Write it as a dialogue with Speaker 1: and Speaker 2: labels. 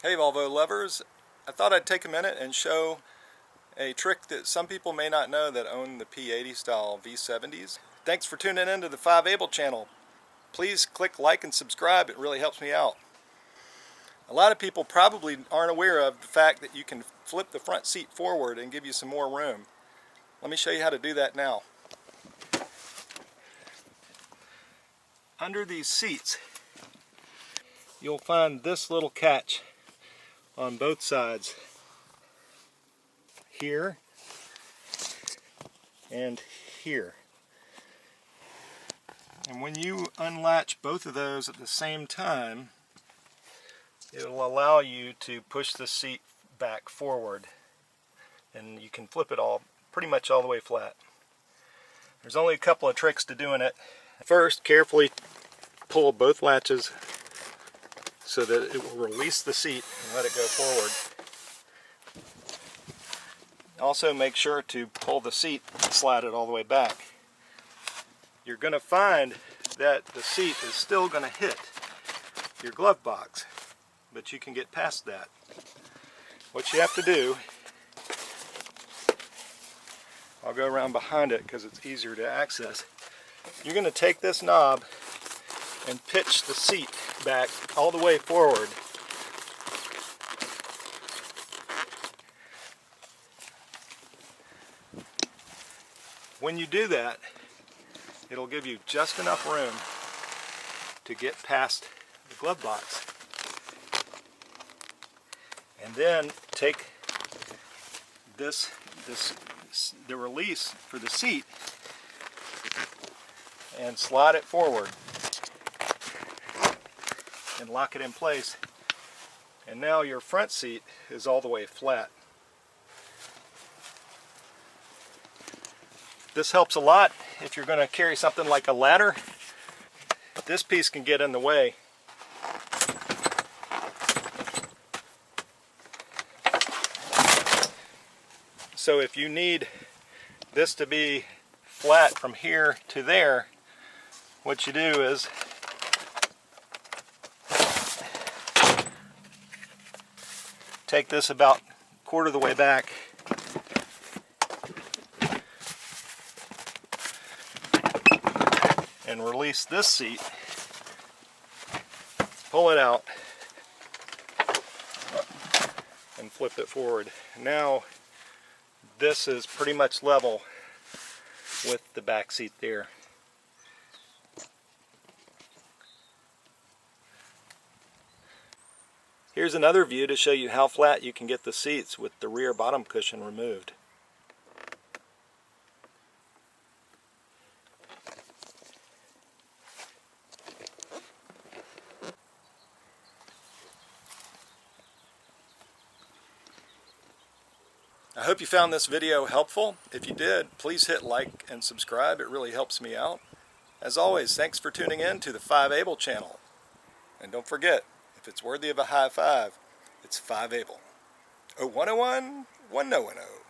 Speaker 1: Hey Volvo lovers, I thought I'd take a minute and show a trick that some people may not know that own the P80 style V70s. Thanks for tuning in to the FiveAble channel. Please click like and subscribe, it really helps me out. A lot of people probably aren't aware of the fact that you can flip the front seat forward and give you some more room. Let me show you how to do that now. Under these seats, you'll find this little catch on both sides, here and here. And when you unlatch both of those at the same time, it will allow you to push the seat back forward, and you can flip it pretty much all the way flat. There's only a couple of tricks to doing it. First, carefully pull both latches so that it will release the seat and let it go forward. Also make sure to pull the seat and slide it all the way back. You're going to find that the seat is still going to hit your glove box, but you can get past that. What you have to do, I'll go around behind it because it's easier to access. You're going to take this knob and pitch the seat back all the way forward. When you do that, it'll give you just enough room to get past the glove box. And then take the release for the seat and slide it forward and lock it in place. And now your front seat is all the way flat. This helps a lot if you're going to carry something like a ladder. This piece can get in the way. So if you need this to be flat from here to there, what you do is take this about a quarter of the way back and release this seat, pull it out, and flip it forward. Now this is pretty much level with the back seat there. Here's another view to show you how flat you can get the seats with the rear bottom cushion removed. I hope you found this video helpful. If you did, please hit like and subscribe. It really helps me out. As always, thanks for tuning in to the FiveAble channel. And don't forget, if it's worthy of a high five, it's FiveAble. 0101 1010.